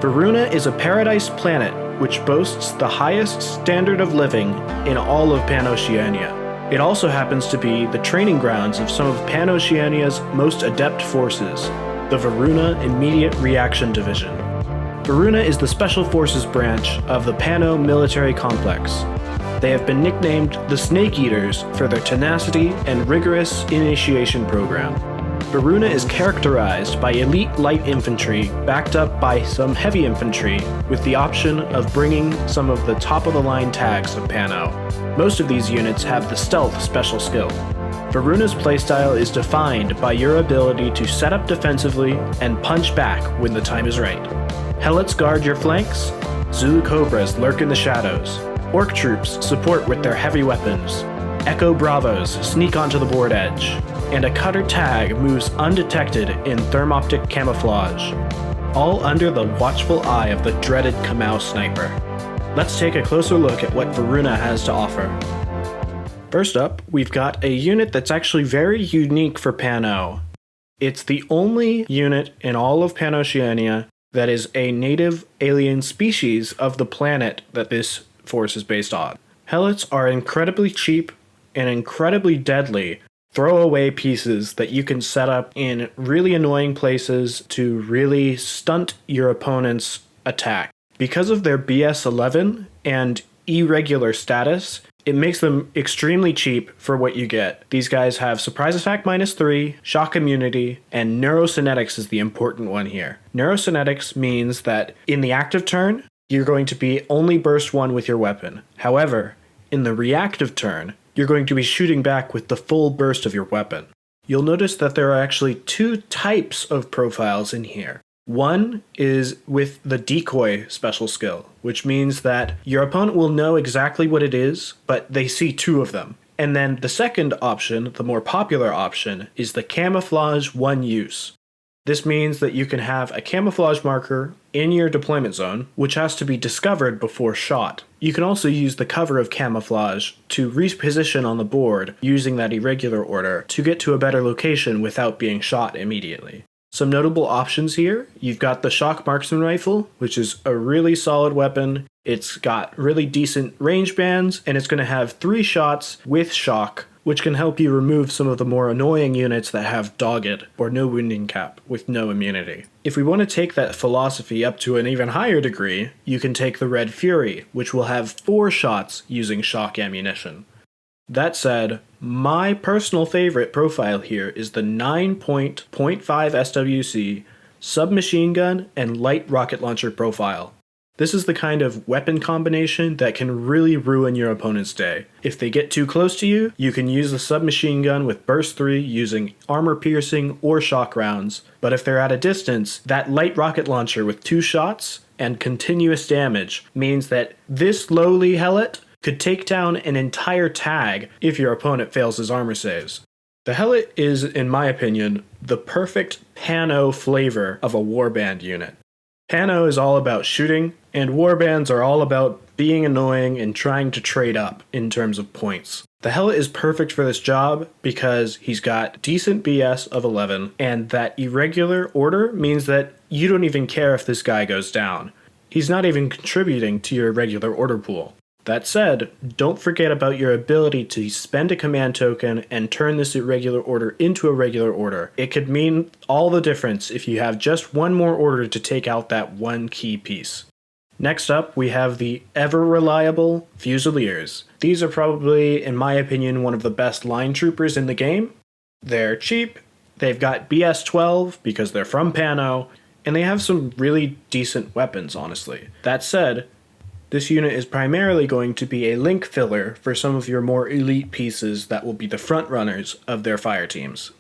Varuna is a paradise planet which boasts the highest standard of living in all of PanOceania. It also happens to be the training grounds of some of PanOceania's most adept forces, the Varuna Immediate Reaction Division. Varuna is the Special Forces branch of the Pano military complex. They have been nicknamed the Snake Eaters for their tenacity and rigorous initiation program. Varuna is characterized by elite light infantry backed up by some heavy infantry with the option of bringing some of the top-of-the-line tags of Pano. Most of these units have the stealth special skill. Varuna's playstyle is defined by your ability to set up defensively and punch back when the time is right. Helots guard your flanks, Zulu Cobras lurk in the shadows, Orc troops support with their heavy weapons, Echo Bravos sneak onto the board edge, and a cutter tag moves undetected in thermoptic camouflage, all under the watchful eye of the dreaded Kamau sniper. Let's take a closer look at what Varuna has to offer. First up, we've got a unit that's actually very unique for Pano. It's the only unit in all of PanOceania that is a native alien species of the planet that this force is based on. Helots are incredibly cheap and incredibly deadly throwaway pieces that you can set up in really annoying places to really stunt your opponent's attack. Because of their BS-11 and irregular status, it makes them extremely cheap for what you get. These guys have surprise attack -3, shock immunity, and neurocynetics is the important one here. Neurocynetics means that in the active turn, you're going to be only burst 1 with your weapon. However, in the reactive turn, you're going to be shooting back with the full burst of your weapon. You'll notice that there are actually 2 types of profiles in here. One is with the decoy special skill, which means that your opponent will know exactly what it is, but they see 2 of them. And then the second option, the more popular option, is the camouflage 1 use. This means that you can have a camouflage marker in your deployment zone, which has to be discovered before shot. You can also use the cover of camouflage to reposition on the board using that irregular order to get to a better location without being shot immediately. Some notable options here, you've got the Shock Marksman Rifle, which is a really solid weapon. It's got really decent range bands, and it's going to have 3 shots with shock, which can help you remove some of the more annoying units that have Dogged or no wounding cap with no immunity. If we want to take that philosophy up to an even higher degree, you can take the Red Fury, which will have 4 shots using shock ammunition. That said, my personal favorite profile here is the 9.5 SWC, submachine gun, and light rocket launcher profile. This is the kind of weapon combination that can really ruin your opponent's day. If they get too close to you, you can use the submachine gun with burst 3 using armor piercing or shock rounds, but if they're at a distance, that light rocket launcher with 2 shots and continuous damage means that this lowly Helot could take down an entire tag if your opponent fails his armor saves. The Helot is, in my opinion, the perfect Pano flavor of a warband unit. Pano is all about shooting, and warbands are all about being annoying and trying to trade up in terms of points. The Helot is perfect for this job because he's got decent BS of 11, and that irregular order means that you don't even care if this guy goes down. He's not even contributing to your regular order pool. That said, don't forget about your ability to spend a command token and turn this irregular order into a regular order. It could mean all the difference if you have just 1 more order to take out that 1 key piece. Next up, we have the ever-reliable Fusiliers. These are probably, in my opinion, one of the best line troopers in the game. They're cheap, they've got BS-12 because they're from Pano, and they have some really decent weapons, honestly. That said, this unit is primarily going to be a link filler for some of your more elite pieces that will be the front runners of their fire teams.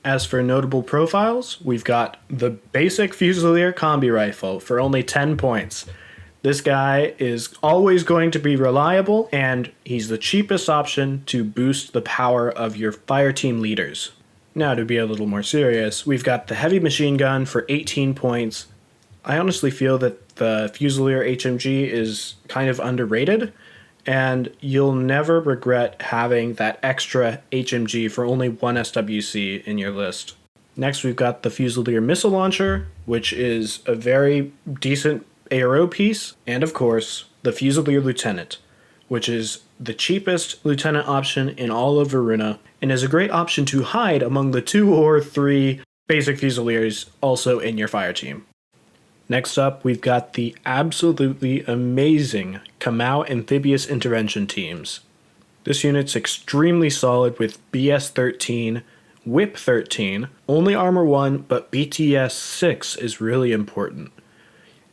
As for notable profiles, we've got the basic Fusilier combi rifle for only 10 points. This guy is always going to be reliable, and he's the cheapest option to boost the power of your fire team leaders. Now, to be a little more serious, we've got the heavy machine gun for 18 points. I honestly feel that the Fusilier HMG is kind of underrated, and you'll never regret having that extra HMG for only 1 SWC in your list. Next, we've got the Fusilier missile launcher, which is a very decent ARO piece, and of course, the Fusilier lieutenant, which is the cheapest lieutenant option in all of Varuna, and is a great option to hide among the 2 or 3 basic Fusiliers also in your fire team. Next up, we've got the absolutely amazing Kamau amphibious intervention teams. This unit's extremely solid with BS 13, Whip 13, only armor 1, but BTS 6 is really important.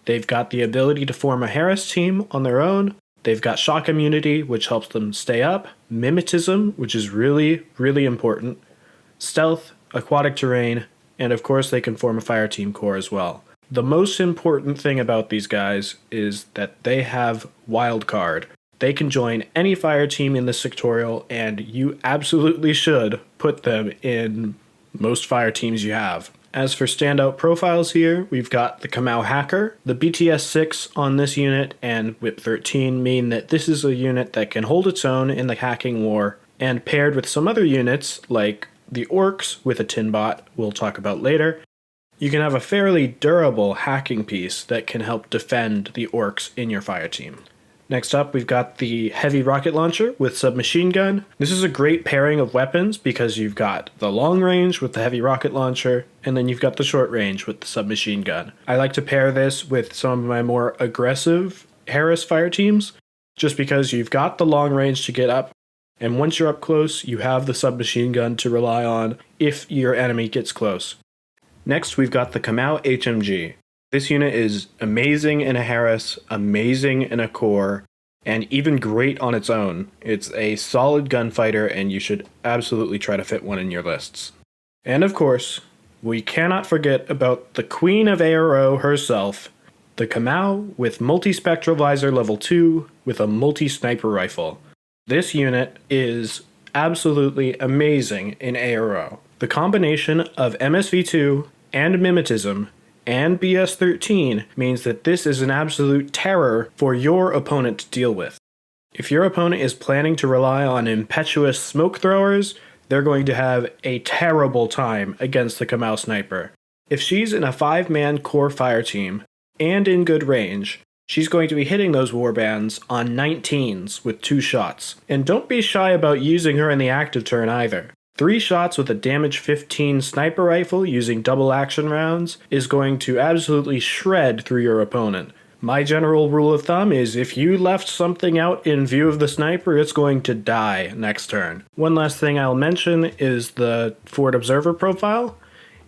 They've got the ability to form a Harris team on their own. They've got shock immunity, which helps them stay up, mimetism, which is really, really important, stealth, aquatic terrain, and of course they can form a fire team core as well. The most important thing about these guys is that they have wildcard. They can join any fire team in the Sectorial, and you absolutely should put them in most fire teams you have. As for standout profiles here, we've got the Kamau Hacker. The BTS 6 on this unit and Whip 13 mean that this is a unit that can hold its own in the hacking war, and paired with some other units like the Orcs with a Tinbot we'll talk about later, you can have a fairly durable hacking piece that can help defend the Orcs in your fire team. Next up, we've got the Heavy Rocket Launcher with Submachine Gun. This is a great pairing of weapons because you've got the long range with the Heavy Rocket Launcher, and then you've got the short range with the Submachine Gun. I like to pair this with some of my more aggressive Harris fire teams, just because you've got the long range to get up, and once you're up close, you have the Submachine Gun to rely on if your enemy gets close. Next, we've got the Kamau HMG. This unit is amazing in a Harris, amazing in a core, and even great on its own. It's a solid gunfighter, and you should absolutely try to fit one in your lists. And of course, we cannot forget about the Queen of ARO herself, the Kamau with multi-spectral visor level 2 with a multi-sniper rifle. This unit is absolutely amazing in ARO. The combination of MSV2 and mimetism and BS 13 means that this is an absolute terror for your opponent to deal with. If your opponent is planning to rely on impetuous smoke throwers, they're going to have a terrible time against the Kamau sniper. If she's in a 5-man core fire team and in good range, she's going to be hitting those warbands on 19s with 2 shots. And don't be shy about using her in the active turn either. 3 shots with a damage 15 sniper rifle using double action rounds is going to absolutely shred through your opponent. My general rule of thumb is if you left something out in view of the sniper, it's going to die next turn. One last thing I'll mention is the Forward Observer profile.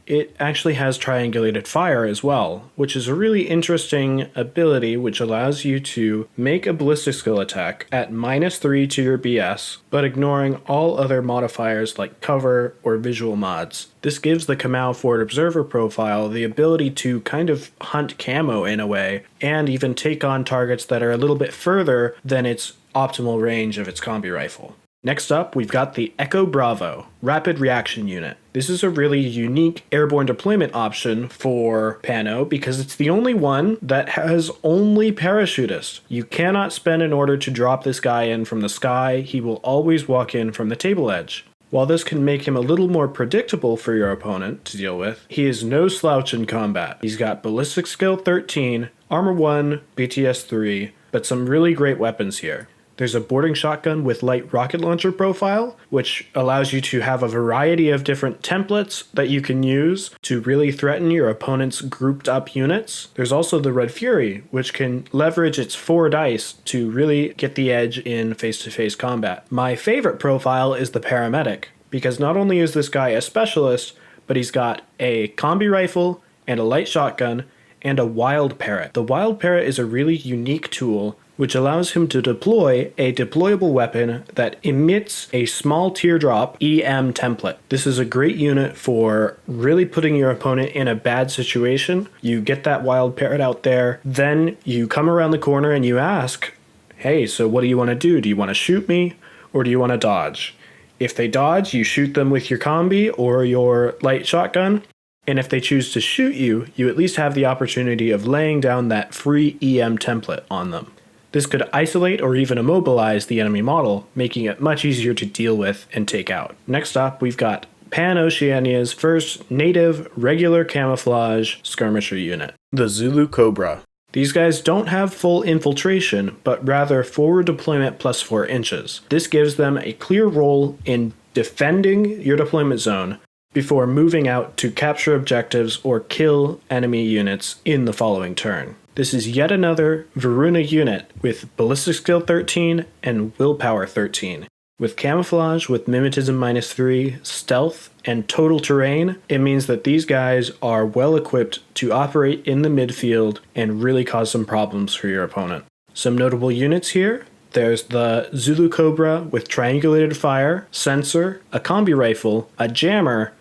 It actually has triangulated fire as well, which is a really interesting ability which allows you to make a ballistic skill attack at -3 to your BS, but ignoring all other modifiers like cover or visual mods. This gives the Kamau Forward Observer profile the ability to kind of hunt camo in a way, and even take on targets that are a little bit further than its optimal range of its combi rifle. Next up, we've got the Echo Bravo Rapid Reaction Unit. This is a really unique airborne deployment option for Pano because it's the only one that has only parachutists. You cannot spend an order to drop this guy in from the sky. He will always walk in from the table edge. While this can make him a little more predictable for your opponent to deal with, he is no slouch in combat. He's got ballistic skill 13, armor 1, BTS 3, but some really great weapons here. There's a boarding shotgun with light rocket launcher profile, which allows you to have a variety of different templates that you can use to really threaten your opponent's grouped up units. There's also the Red Fury, which can leverage its 4 dice to really get the edge in face-to-face combat. My favorite profile is the Paramedic, because not only is this guy a specialist, but he's got a combi rifle and a light shotgun and a Wild Parrot. The Wild Parrot is a really unique tool which allows him to deploy a deployable weapon that emits a small teardrop EM template. This is a great unit for really putting your opponent in a bad situation. You get that Wild Parrot out there, then you come around the corner and you ask, hey, so what do you want to do? Do you want to shoot me or do you want to dodge? If they dodge, you shoot them with your combi or your light shotgun. And if they choose to shoot you, you at least have the opportunity of laying down that free EM template on them. This could isolate or even immobilize the enemy model, making it much easier to deal with and take out. Next up, we've got PanOceania's first native regular camouflage skirmisher unit, the Zulu Cobra. These guys don't have full infiltration, but rather forward deployment plus 4 inches. This gives them a clear role in defending your deployment zone before moving out to capture objectives or kill enemy units in the following turn. This is yet another Varuna unit with ballistic skill 13 and willpower 13. With camouflage with mimetism -3, stealth, and total terrain, it means that these guys are well equipped to operate in the midfield and really cause some problems for your opponent. Some notable units here. There's the Zulu Cobra with triangulated fire, sensor, a combi rifle, a jammer,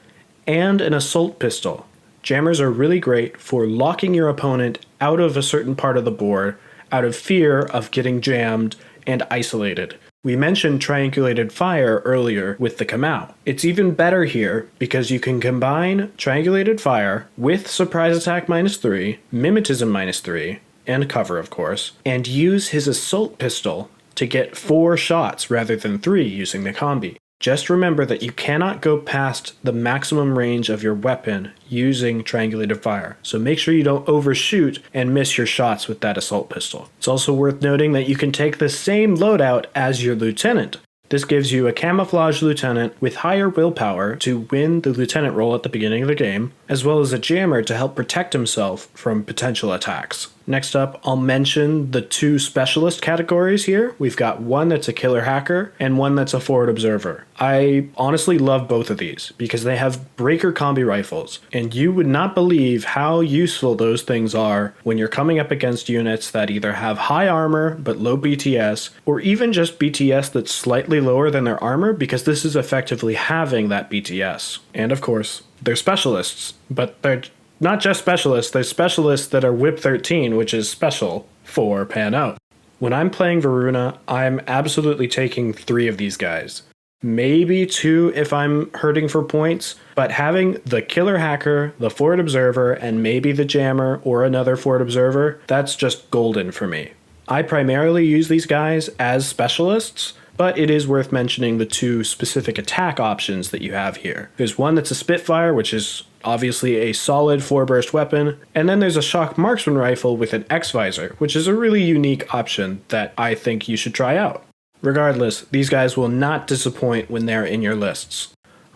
and an assault pistol. Jammers are really great for locking your opponent out of a certain part of the board, out of fear of getting jammed and isolated. We mentioned triangulated fire earlier with the Kamau. It's even better here because you can combine triangulated fire with surprise attack -3, mimetism -3, and cover of course, and use his assault pistol to get 4 shots rather than 3 using the combi. Just remember that you cannot go past the maximum range of your weapon using triangulated fire, so make sure you don't overshoot and miss your shots with that assault pistol. It's also worth noting that you can take the same loadout as your lieutenant. This gives you a camouflage lieutenant with higher willpower to win the lieutenant role at the beginning of the game, as well as a jammer to help protect himself from potential attacks. Next up, I'll mention the 2 specialist categories here. We've got one that's a killer hacker and one that's a forward observer. I honestly love both of these because they have breaker combi rifles, and you would not believe how useful those things are when you're coming up against units that either have high armor but low BTS, or even just BTS that's slightly lower than their armor, because this is effectively having that BTS. And of course, they're specialists, but they're not just specialists, they're specialists that are whip 13, which is special for PanO. When I'm playing Varuna, I'm absolutely taking 3 of these guys. Maybe 2 if I'm hurting for points, but having the killer hacker, the forward observer, and maybe the jammer or another forward observer, that's just golden for me. I primarily use these guys as specialists, but it is worth mentioning the 2 specific attack options that you have here. There's one that's a Spitfire, which is obviously a solid 4-burst weapon, and then there's a shock marksman rifle with an X-Visor, which is a really unique option that I think you should try out. Regardless, these guys will not disappoint when they're in your lists.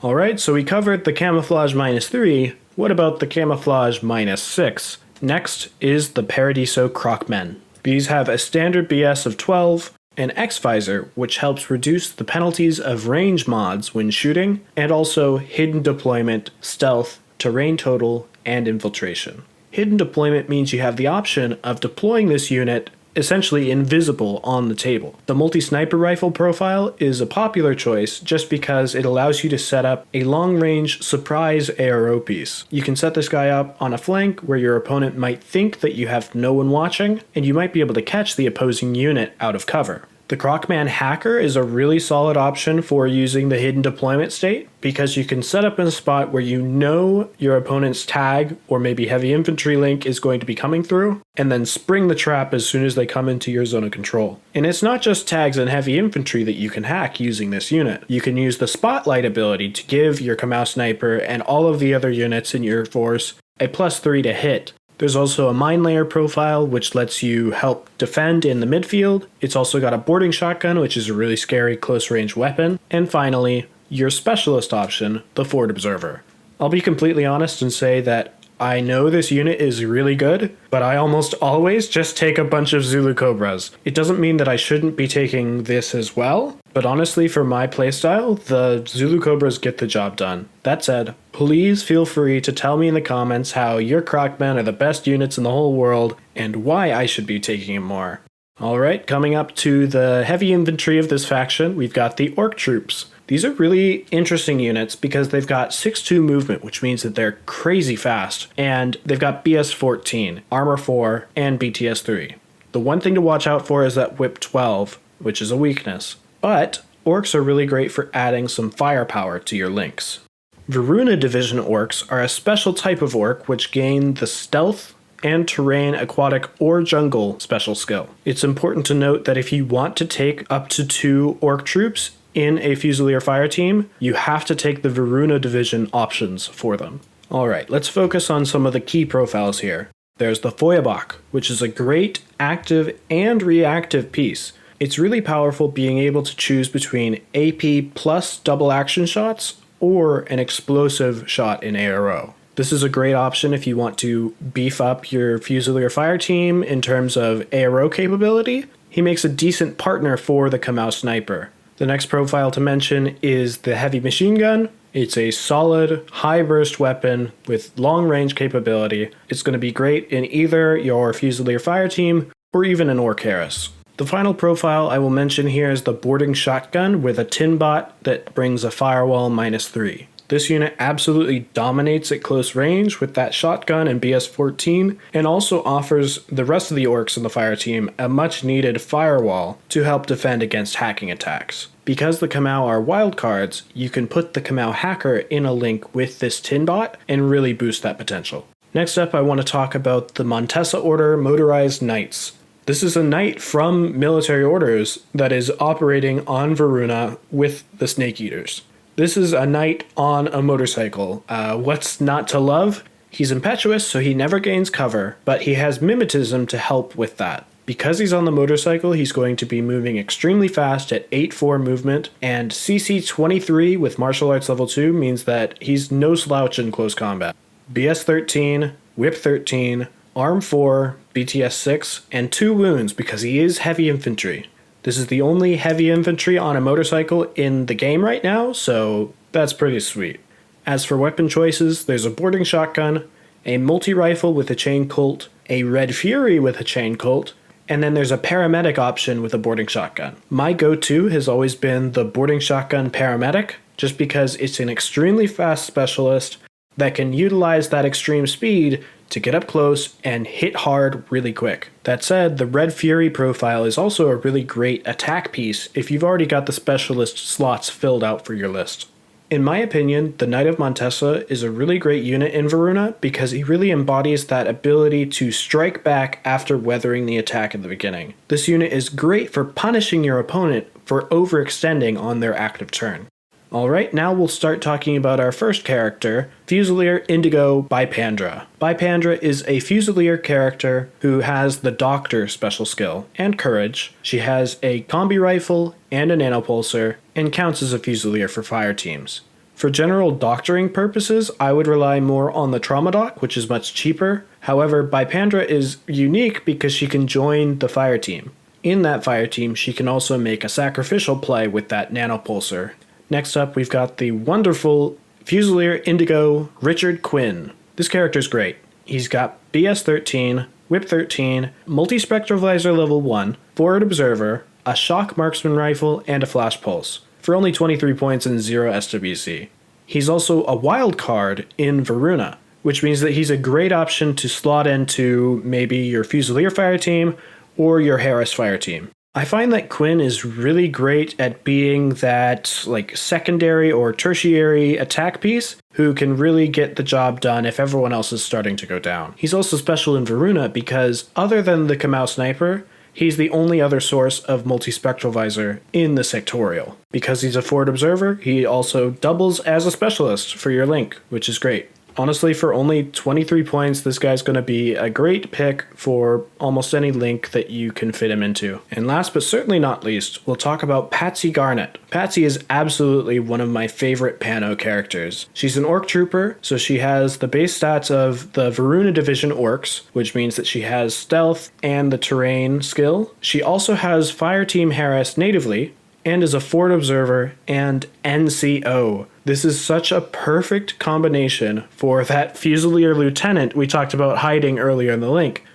Alright, so we covered the camouflage -3, what about the camouflage -6? Next is the Paradiso Croc Men. These have a standard BS of 12, an X-Visor, which helps reduce the penalties of range mods when shooting, and also hidden deployment, stealth, terrain total, and infiltration. Hidden deployment means you have the option of deploying this unit essentially invisible on the table. The multi-sniper rifle profile is a popular choice just because it allows you to set up a long-range surprise ARO piece. You can set this guy up on a flank where your opponent might think that you have no one watching, and you might be able to catch the opposing unit out of cover. The Crocman Hacker is a really solid option for using the hidden deployment state because you can set up in a spot where you know your opponent's tag or maybe heavy infantry link is going to be coming through, and then spring the trap as soon as they come into your zone of control. And it's not just tags and heavy infantry that you can hack using this unit. You can use the Spotlight ability to give your Kamau sniper and all of the other units in your force a +3 to hit. There's also a mine layer profile, which lets you help defend in the midfield. It's also got a boarding shotgun, which is a really scary close-range weapon. And finally, your specialist option, the forward observer. I'll be completely honest and say that I know this unit is really good, but I almost always just take a bunch of Zulu Cobras. It doesn't mean that I shouldn't be taking this as well, but honestly for my playstyle, the Zulu Cobras get the job done. That said, please feel free to tell me in the comments how your Crocmen are the best units in the whole world and why I should be taking them more. Alright, coming up to the heavy infantry of this faction, we've got the Orc troops. These are really interesting units because they've got 6-2 movement, which means that they're crazy fast, and they've got BS 14, Armor 4, and BTS 3. The one thing to watch out for is that Whip 12, which is a weakness. But Orcs are really great for adding some firepower to your links. Varuna Division Orcs are a special type of Orc which gain the Stealth and Terrain, Aquatic, or Jungle special skill. It's important to note that if you want to take up to 2 Orc troops, in a Fusilier fire team, you have to take the Varuna division options for them. Alright, let's focus on some of the key profiles here. There's the Feuerbach, which is a great active and reactive piece. It's really powerful being able to choose between AP plus double action shots or an explosive shot in ARO. This is a great option if you want to beef up your Fusilier fire team in terms of ARO capability. He makes a decent partner for the Kamau sniper. The next profile to mention is the heavy machine gun. It's a solid, high-burst weapon with long-range capability. It's going to be great in either your Fusilier fire team or even an Orc Harris. The final profile I will mention here is the boarding shotgun with a tin bot that brings a firewall -3. This unit absolutely dominates at close range with that shotgun and BS-14, and also offers the rest of the orcs in the fire team a much needed firewall to help defend against hacking attacks. Because the Kamau are wildcards, you can put the Kamau hacker in a link with this tin bot and really boost that potential. Next up, I want to talk about the Montesa Order Motorized Knights. This is a knight from military orders that is operating on Varuna with the Snake Eaters. This is a knight on a motorcycle. What's not to love? He's impetuous, so he never gains cover, but he has mimetism to help with that. Because he's on the motorcycle, he's going to be moving extremely fast at 8-4 movement, and CC 23 with martial arts level 2 means that he's no slouch in close combat. BS 13, Whip 13, Arm 4, BTS 6, and 2 wounds because he is heavy infantry. This is the only heavy infantry on a motorcycle in the game right now, so that's pretty sweet. As for weapon choices, there's a boarding shotgun, a multi-rifle with a chain colt, a Red Fury with a chain colt, and then there's a paramedic option with a boarding shotgun. My go-to has always been the boarding shotgun paramedic, just because it's an extremely fast specialist that can utilize that extreme speed to get up close and hit hard really quick. That said, the Red Fury profile is also a really great attack piece if you've already got the specialist slots filled out for your list. In my opinion, the Knight of Montesa is a really great unit in Varuna because he really embodies that ability to strike back after weathering the attack at the beginning. This unit is great for punishing your opponent for overextending on their active turn. Alright, now we'll start talking about our first character, Fusilier Indigo Bipandra. Bipandra is a Fusilier character who has the Doctor special skill and courage. She has a combi rifle and a nanopulsar and counts as a Fusilier for fire teams. For general doctoring purposes, I would rely more on the Trauma Doc, which is much cheaper. However, Bipandra is unique because she can join the fire team. In that fire team, she can also make a sacrificial play with that nanopulsar. Next up, we've got the wonderful Fusilier Indigo Richard Quinn. This character's great. He's got BS 13, Whip 13, Multi-Spectral Visor level 1, Forward Observer, a Shock Marksman Rifle, and a Flash Pulse, for only 23 points and 0 SWC. He's also a wild card in Varuna, which means that he's a great option to slot into maybe your Fusilier fire team or your Harris fire team. I find that Quinn is really great at being that secondary or tertiary attack piece who can really get the job done if everyone else is starting to go down. He's also special in Varuna because other than the Kamau sniper, he's the only other source of multi-spectral visor in the Sectorial. Because he's a forward observer, he also doubles as a specialist for your link, which is great. Honestly, for only 23 points, this guy's going to be a great pick for almost any link that you can fit him into. And last but certainly not least, we'll talk about Patsy Garnet. Patsy is absolutely one of my favorite Pano characters. She's an Orc Trooper, so she has the base stats of the Varuna Division Orcs, which means that she has stealth and the terrain skill. She also has Fire Team Harris natively, and is a forward observer and NCO. This is such a perfect combination for that Fusilier lieutenant we talked about hiding earlier in the link.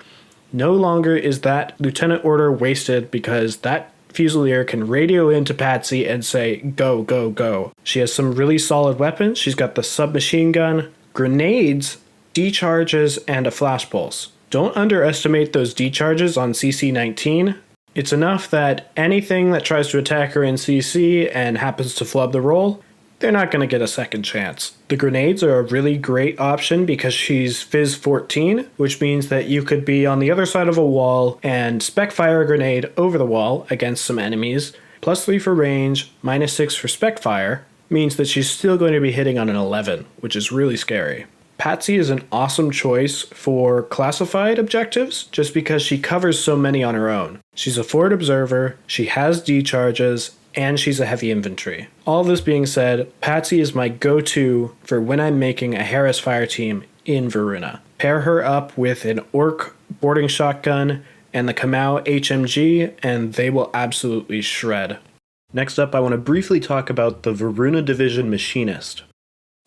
No longer is that lieutenant order wasted because that Fusilier can radio into Patsy and say, go, go, go. She has some really solid weapons. She's got the submachine gun, grenades, decharges, and a flash pulse. Don't underestimate those decharges on CC 19. It's enough that anything that tries to attack her in CC and happens to flub the roll, they're not going to get a second chance. The grenades are a really great option because she's Fizz 14, which means that you could be on the other side of a wall and spec fire a grenade over the wall against some enemies, +3 for range, -6 for spec fire, means that she's still going to be hitting on an 11, which is really scary. Patsy is an awesome choice for classified objectives just because she covers so many on her own. She's a forward observer, she has decharges, and she's a heavy infantry. All this being said, Patsy is my go-to for when I'm making a Harris fire team in Varuna. Pair her up with an Orc boarding shotgun and the Kamau HMG, and they will absolutely shred. Next up, I want to briefly talk about the Varuna Division Machinist.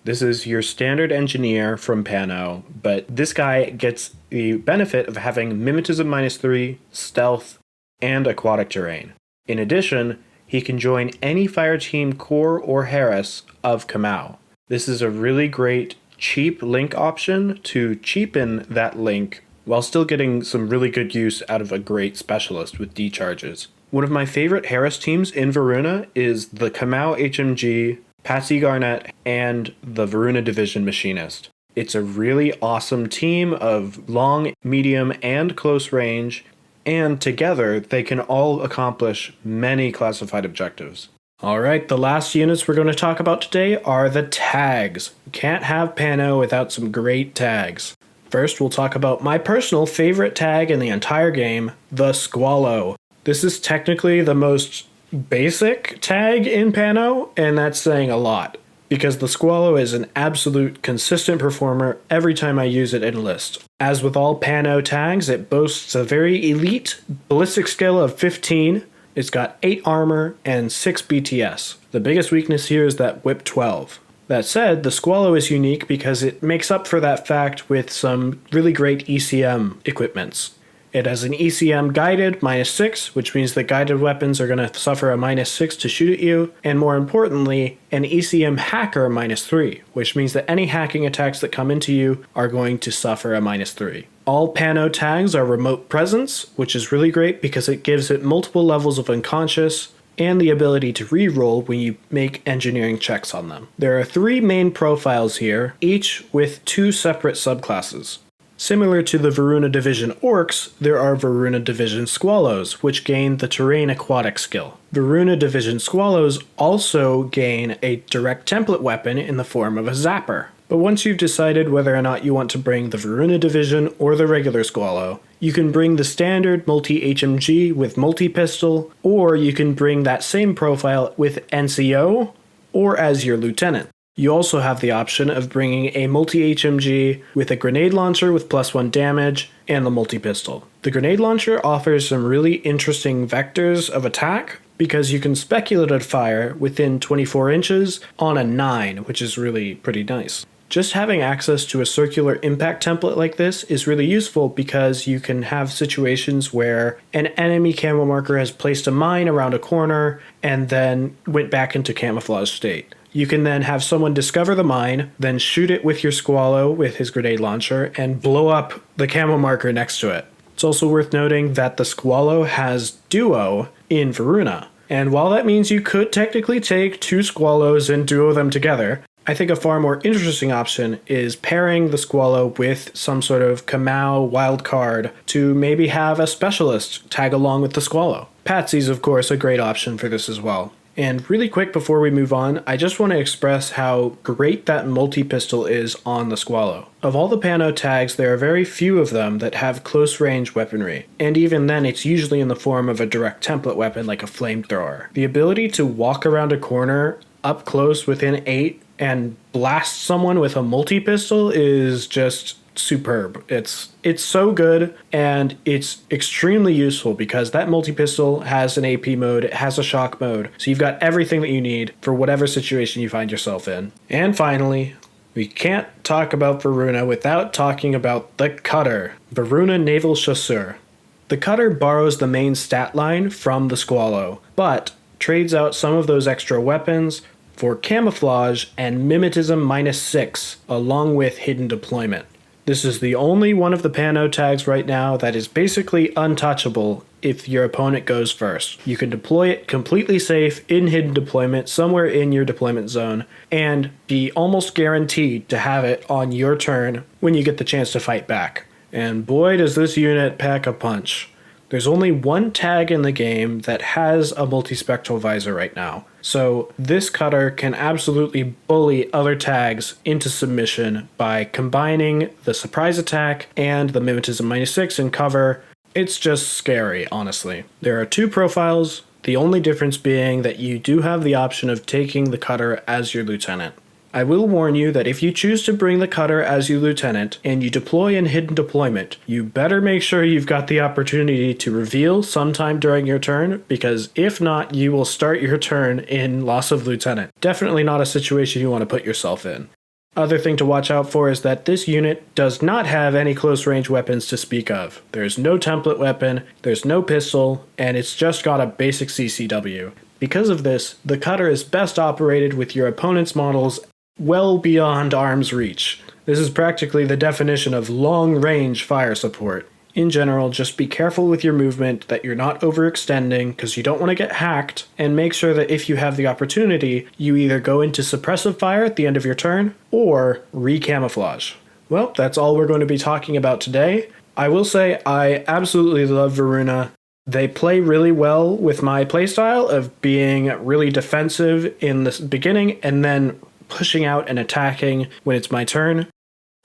This is your standard engineer from Pano, but this guy gets the benefit of having Mimetism -3, Stealth, and Aquatic Terrain. In addition, he can join any fire team core or Harris of Kamau. This is a really great cheap link option to cheapen that link while still getting some really good use out of a great specialist with decharges. One of my favorite Harris teams in Varuna is the Kamau HMG, Patsy Garnett, and the Varuna Division Machinist. It's a really awesome team of long, medium, and close range, and together they can all accomplish many classified objectives. Alright, the last units we're going to talk about today are the tags. You can't have Pano without some great tags. First, we'll talk about my personal favorite tag in the entire game, the Squalo. This is technically the most basic tag in Pano, and that's saying a lot, because the Squalo is an absolute consistent performer every time I use it in a list. As with all Pano tags, it boasts a very elite ballistic skill of 15, it's got 8 armor and 6 BTS. The biggest weakness here is that whip 12. That said, the Squalo is unique because it makes up for that fact with some really great ECM equipments. It has an ECM guided -6, which means that guided weapons are going to suffer a -6 to shoot at you, and more importantly, an ECM hacker -3, which means that any hacking attacks that come into you are going to suffer a -3. All Pano tags are remote presence, which is really great because it gives it multiple levels of unconscious and the ability to reroll when you make engineering checks on them. There are 3 main profiles here, each with 2 separate subclasses. Similar to the Varuna Division Orcs, there are Varuna Division Squalos, which gain the Terrain Aquatic skill. Varuna Division Squalos also gain a direct template weapon in the form of a Zapper. But once you've decided whether or not you want to bring the Varuna Division or the regular Squalo, you can bring the standard multi-HMG with multi-pistol, or you can bring that same profile with NCO, or as your lieutenant. You also have the option of bringing a multi-HMG with a grenade launcher with +1 damage and the multi-pistol. The grenade launcher offers some really interesting vectors of attack because you can speculative fire within 24 inches on a 9, which is really pretty nice. Just having access to a circular impact template like this is really useful because you can have situations where an enemy camo marker has placed a mine around a corner and then went back into camouflage state. You can then have someone discover the mine, then shoot it with your Squalo with his grenade launcher, and blow up the camo marker next to it. It's also worth noting that the Squalo has duo in Varuna, and while that means you could technically take 2 Squalos and duo them together, I think a far more interesting option is pairing the Squalo with some sort of Kamau wildcard to maybe have a specialist tag along with the Squalo. Patsy's, of course, a great option for this as well. And really quick before we move on, I just want to express how great that multi-pistol is on the Squalo. Of all the Pano tags, there are very few of them that have close range weaponry, and even then it's usually in the form of a direct template weapon like a flamethrower. The ability to walk around a corner up close within 8 and blast someone with a multi-pistol is just superb. It's so good, and it's extremely useful because that multi-pistol has an AP mode, it has a shock mode, so you've got everything that you need for whatever situation you find yourself in. And finally, we can't talk about Varuna without talking about the Cutter, Varuna Naval Chasseur. The Cutter borrows the main stat line from the Squalo, but trades out some of those extra weapons for camouflage and mimetism -6, along with hidden deployment. This is the only one of the Pano tags right now that is basically untouchable if your opponent goes first. You can deploy it completely safe in hidden deployment somewhere in your deployment zone and be almost guaranteed to have it on your turn when you get the chance to fight back. And boy does this unit pack a punch. There's only one tag in the game that has a multispectral visor right now, so this cutter can absolutely bully other tags into submission by combining the surprise attack and the mimetism -6 in cover. It's just scary, honestly. There are two profiles, the only difference being that you do have the option of taking the cutter as your lieutenant. I will warn you that if you choose to bring the cutter as your lieutenant and you deploy in hidden deployment, you better make sure you've got the opportunity to reveal sometime during your turn, because if not, you will start your turn in loss of lieutenant. Definitely not a situation you want to put yourself in. Other thing to watch out for is that this unit does not have any close range weapons to speak of. There's no template weapon, there's no pistol, and it's just got a basic CCW. Because of this, the cutter is best operated with your opponent's models well beyond arm's reach. This is practically the definition of long-range fire support. In general, just be careful with your movement, that you're not overextending because you don't want to get hacked, and make sure that if you have the opportunity, you either go into suppressive fire at the end of your turn or re-camouflage. Well, that's all we're going to be talking about today. I will say I absolutely love Varuna. They play really well with my playstyle of being really defensive in the beginning and then pushing out and attacking when it's my turn.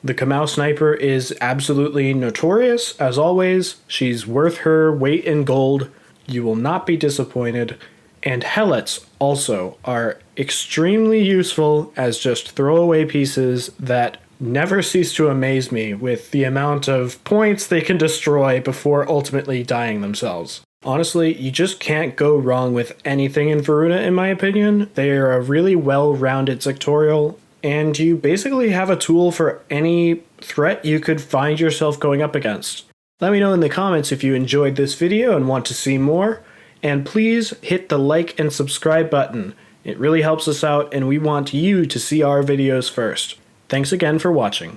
The Kamau sniper is absolutely notorious, as always. She's worth her weight in gold. You will not be disappointed. And Helots also are extremely useful as just throwaway pieces that never cease to amaze me with the amount of points they can destroy before ultimately dying themselves. Honestly, you just can't go wrong with anything in Varuna, in my opinion. They are a really well-rounded sectorial, and you basically have a tool for any threat you could find yourself going up against. Let me know in the comments if you enjoyed this video and want to see more, and please hit the like and subscribe button. It really helps us out, and we want you to see our videos first. Thanks again for watching.